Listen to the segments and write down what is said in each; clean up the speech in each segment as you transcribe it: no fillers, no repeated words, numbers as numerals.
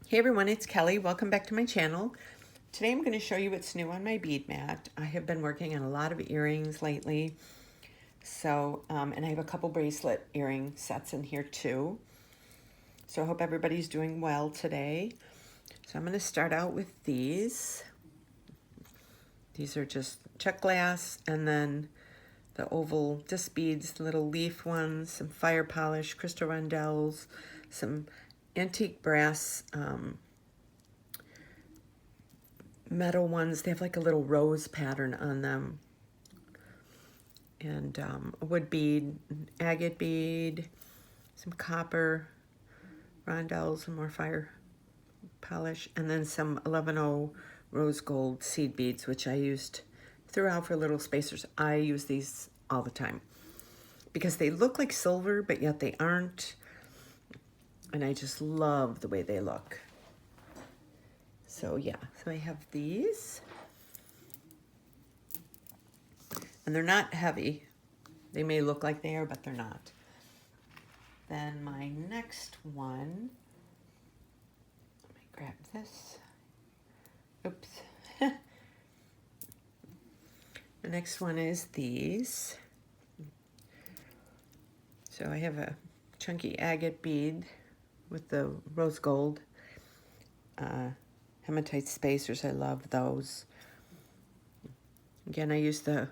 Hey everyone, it's Kelly. Welcome back to my channel. Today I'm going to show you what's new on my bead mat. I have been working on a lot of earrings lately. And I have a couple bracelet earring sets in here too. So I hope everybody's doing well today. So I'm going to start out with these. These are just check glass and then the oval disc beads, little leaf ones, some fire polish, crystal rondelles, some antique brass metal ones. They have like a little rose pattern on them. And a wood bead, agate bead, some copper rondelles, some more fire polish, and then some 11O rose gold seed beads, which I used throughout for little spacers. I use these all the time because they look like silver, but yet they aren't. And I just love the way they look. So yeah, so I have these. And they're not heavy. They may look like they are, but they're not. Then my next one, let me grab this. Oops. The next one is these. So I have a chunky agate bead with the rose gold hematite spacers. I love those. Again, I use the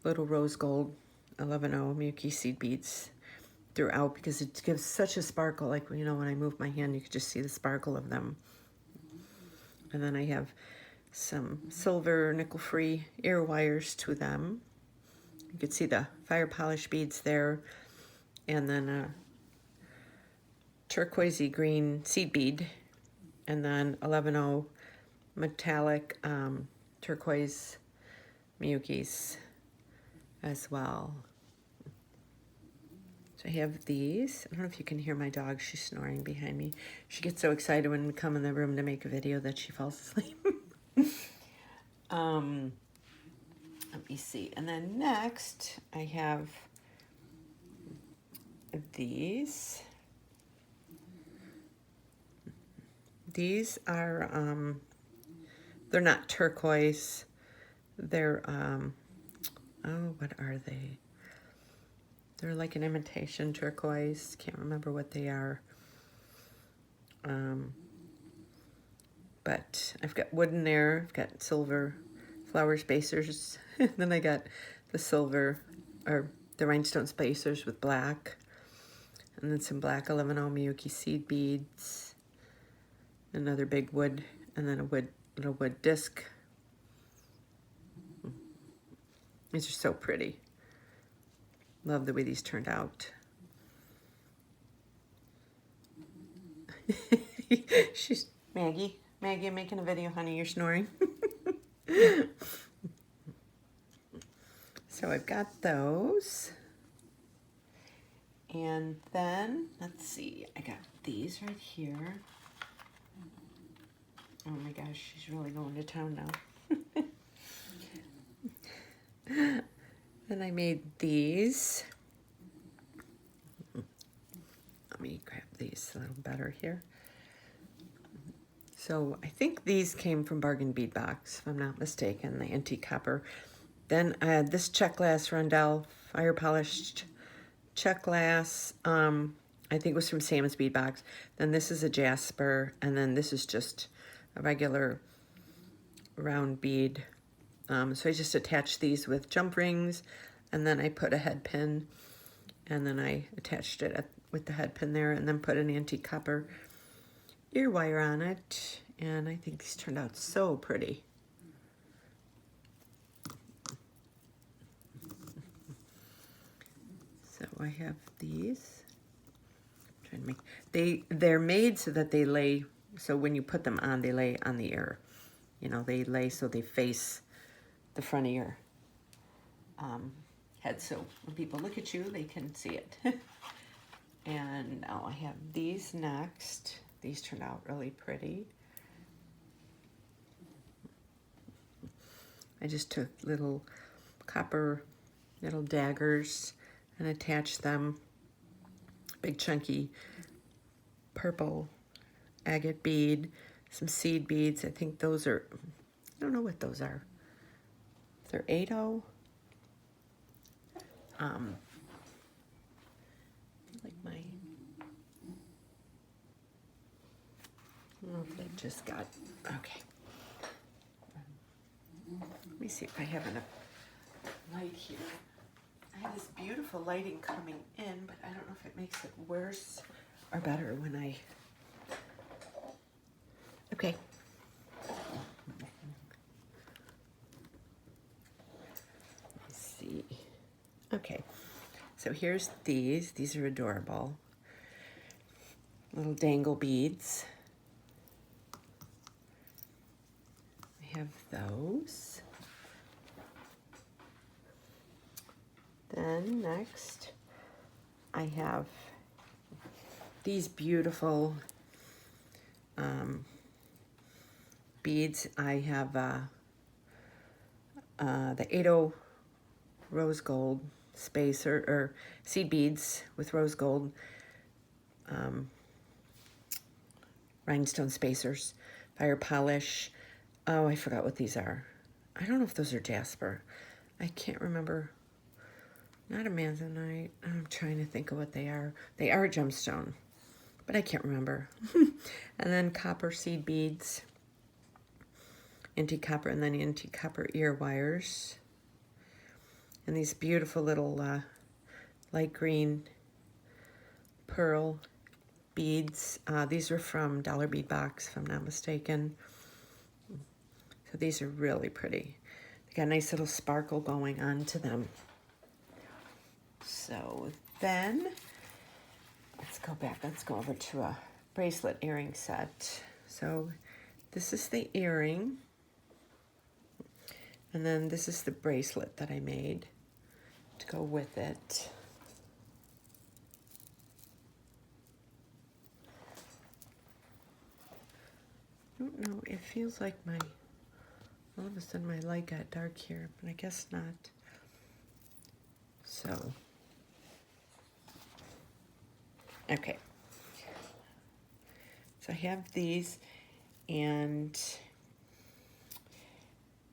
little rose gold 11O Milky seed beads throughout because it gives such a sparkle. Like, you know, when I move my hand, you can just see the sparkle of them. And then I have some silver nickel-free ear wires to them. You can see the fire polish beads there. And then a turquoisey green seed bead. And then 11O metallic turquoise Miyukis as well. So I have these. I don't know if you can hear my dog. She's snoring behind me. She gets so excited when we come in the room to make a video that she falls asleep. Let me see. And then next I have these. These are, they're not turquoise. They're, oh, what are they? They're like an imitation turquoise. Can't remember what they are. But I've got wood in there. I've got silver flower spacers. Then I got the silver, or the rhinestone spacers with black. And then some black 11O Miyuki seed beads. Another big wood, and then a little wood disc. These are so pretty. Love the way these turned out. She's Maggie, I'm making a video, honey. You're snoring. So I've got those. And then, let's see, I got these right here. Oh my gosh, she's really going to town now. Then I made these. Let me grab these a little better here. So I think these came from Bargain Bead Box, if I'm not mistaken, the antique copper. Then I had this check glass rondelle, fire polished check glass. I think it was from Sam's Bead Box. Then this is a jasper, and then this is just a regular round bead. So I just attached these with jump rings, and then I put a head pin, and then I attached it with the head pin there, and then put an antique copper ear wire on it, and I think these turned out so pretty. So I have these. I'm trying to make they're made so that they lay. So when you put them on, they lay on the ear. You know, they lay so they face the front of your head. So when people look at you, they can see it. And now I have these next. These turned out really pretty. I just took little copper little daggers and attached them. Big chunky purple agate bead, some seed beads. I think those are, I don't know what those are. They're 8-0. Like my, I don't know if they just got, okay. Let me see if I have enough light here. I have this beautiful lighting coming in, but I don't know if it makes it worse or better when I, okay. Let's see. Okay, so here's these. These are adorable. Little dangle beads. I have those. Then next, I have these beautiful beads. I have the 8-0 rose gold spacer or seed beads with rose gold rhinestone spacers, fire polish. Oh, I forgot what these are. I don't know if those are jasper. I can't remember. Not a manzanite. I'm trying to think of what they are. They are a gemstone, but I can't remember. And then copper seed beads, antique copper, and then antique copper ear wires. And these beautiful little light green pearl beads. These are from Dollar Bead Box, if I'm not mistaken. So these are really pretty. They got a nice little sparkle going on to them. So then, let's go back. Let's go over to a bracelet earring set. So this is the earring. And then this is the bracelet that I made to go with it. I don't know, it feels like all of a sudden my light got dark here, but I guess not. So, okay. So I have these, and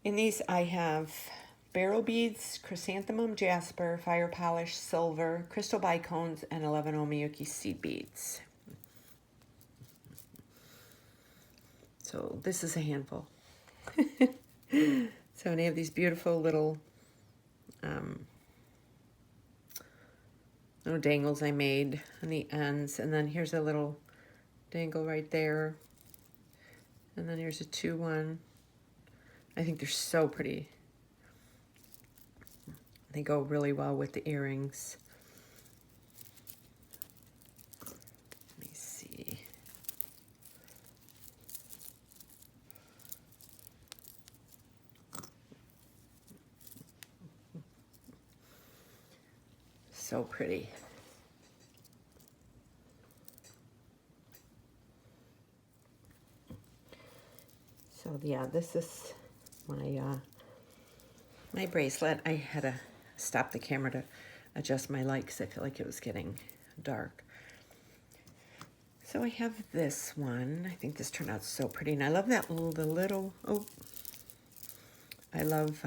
in these I have beryl beads, chrysanthemum jasper, fire polish, silver, crystal bicones, and 11 Omiyuki seed beads. So this is a handful. So I have these beautiful little dangles I made on the ends, and then here's a little dangle right there, and then here's a 2-1. I think they're so pretty. They go really well with the earrings. Let me see. So pretty. So yeah, this is my bracelet. I had to stop the camera to adjust my light because I feel like it was getting dark. So I have this one. I think this turned out so pretty, and I love that I love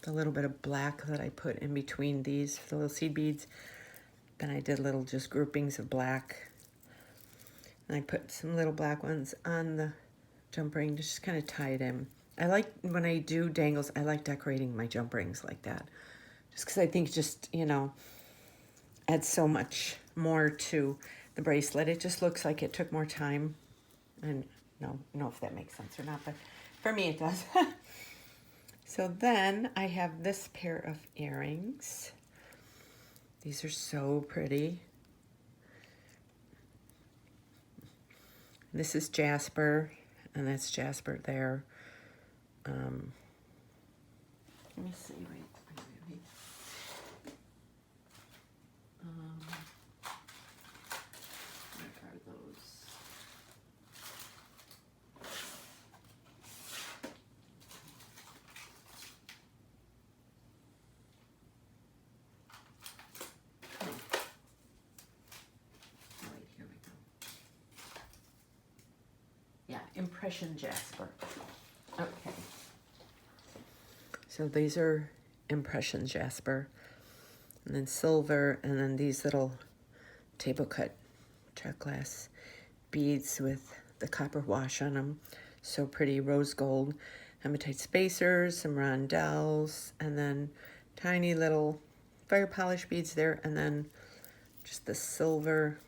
the little bit of black that I put in between these for the little seed beads. Then I did little just groupings of black, and I put some little black ones on the jump ring to just kind of tie it in. I like, when I do dangles, I like decorating my jump rings like that. Just because I think just, adds so much more to the bracelet. It just looks like it took more time. And no, know if that makes sense or not, but for me it does. So then I have this pair of earrings. These are so pretty. This is jasper, and that's jasper there. Let me see, wait. Where are those? Wait, here we go. impression jasper. Okay. So these are impression jasper, and then silver, and then these little table cut check glass beads with the copper wash on them. So pretty, rose gold, hematite spacers, some rondelles, and then tiny little fire polish beads there, and then just the silver,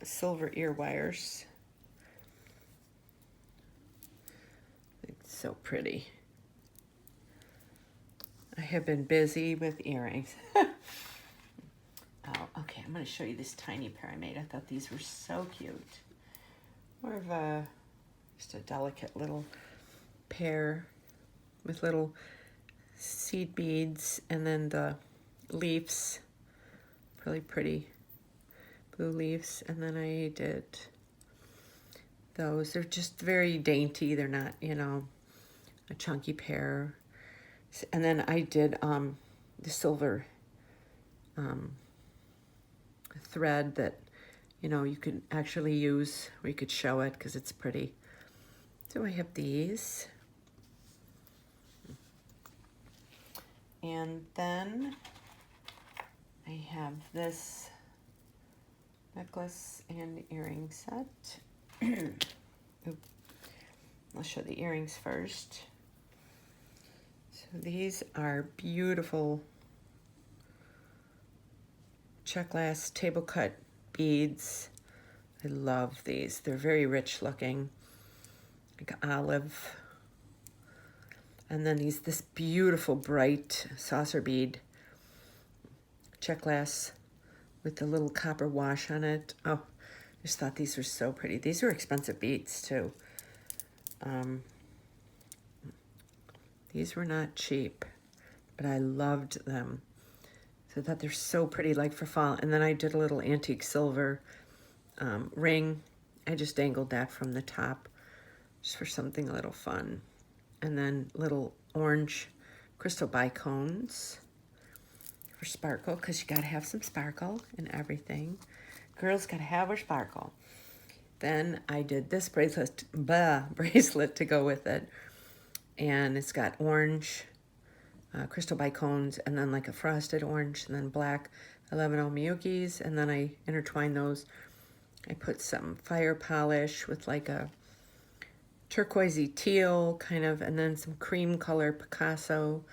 silver ear wires. It's so pretty. I have been busy with earrings. Oh, okay, I'm going to show you this tiny pair I made. I thought these were so cute. More of a, just a delicate little pair with little seed beads, and then the leaves, really pretty blue leaves. And then I did those. They're just very dainty. They're not, you know, a chunky pair. And then I did the silver thread that, you know, you could actually use, or you could show it because it's pretty. So I have these. And then I have this necklace and earring set. I'll show the earrings first. So these are beautiful check glass table cut beads. I love these. They're very rich looking, like olive. And then this beautiful bright saucer bead check glass with the little copper wash on it. Oh, I just thought these were so pretty. These are expensive beads too. These were not cheap, but I loved them. So I thought they're so pretty, like for fall. And then I did a little antique silver ring. I just dangled that from the top just for something a little fun. And then little orange crystal bicones for sparkle, because you got to have some sparkle in everything. Girls got to have her sparkle. Then I did this bracelet to go with it. And it's got orange crystal bicones, and then like a frosted orange, and then black 11 Miyukis, and then I intertwine those. I put some fire polish with like a turquoisey teal kind of, and then some cream color Picasso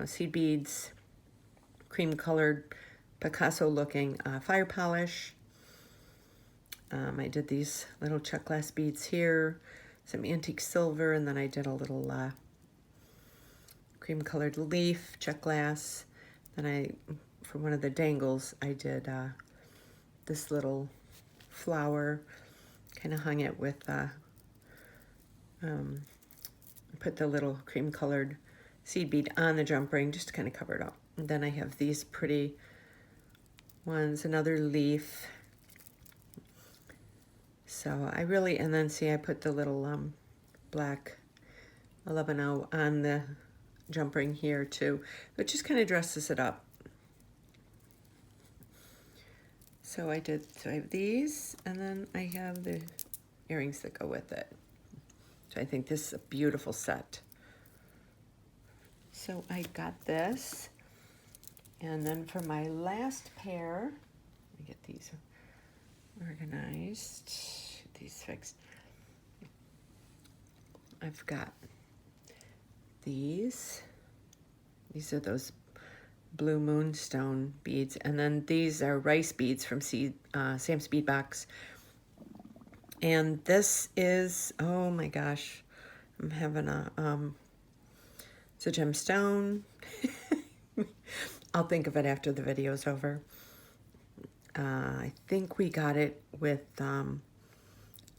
seed beads, cream colored Picasso looking fire polish. I did these little check glass beads here, some antique silver, and then I did a little cream colored leaf check glass. Then for one of the dangles, I did this little flower, kind of hung it with, put the little cream colored seed bead on the jump ring just to kind of cover it up. And then I have these pretty ones, another leaf. So I really, and then see I put the little black 11 on the jump ring here too. It just kind of dresses it up. So I have these, and then I have the earrings that go with it. So I think this is a beautiful set. So I got this. And then for my last pair, let me get these organized, these fixed. I've got these. These are those blue moonstone beads, and then these are rice beads from Sam's Bead Box. And this is, oh my gosh, I'm having it's a gemstone. I'll think of it after the video's over. I think we got it with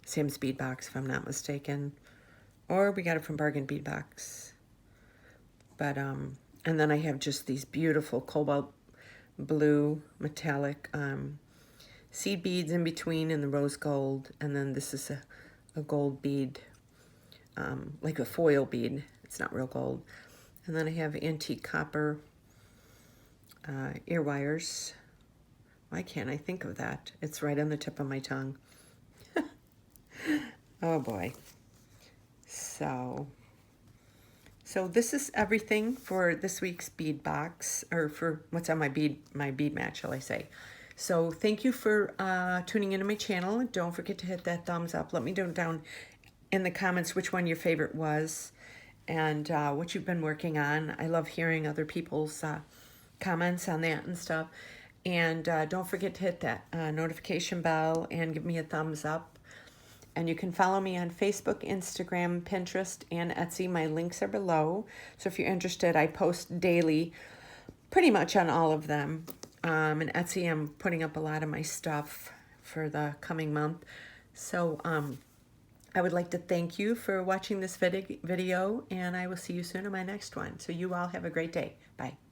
Sam's Bead Box, if I'm not mistaken. Or we got it from Bargain Bead Box. But, and then I have just these beautiful cobalt blue metallic seed beads in between, and the rose gold. And then this is a gold bead, like a foil bead. It's not real gold. And then I have antique copper ear wires. Why can't I think of that? It's right on the tip of my tongue. Oh boy. So this is everything for this week's bead box, or for what's on my bead mat, shall I say. So thank you for tuning into my channel. Don't forget to hit that thumbs up. Let me know down in the comments which one your favorite was and what you've been working on. I love hearing other people's comments on that and stuff. And don't forget to hit that notification bell and give me a thumbs up. And you can follow me on Facebook, Instagram, Pinterest, and Etsy. My links are below. So if you're interested, I post daily pretty much on all of them. And Etsy, I'm putting up a lot of my stuff for the coming month. So I would like to thank you for watching this video, and I will see you soon in my next one. So you all have a great day. Bye.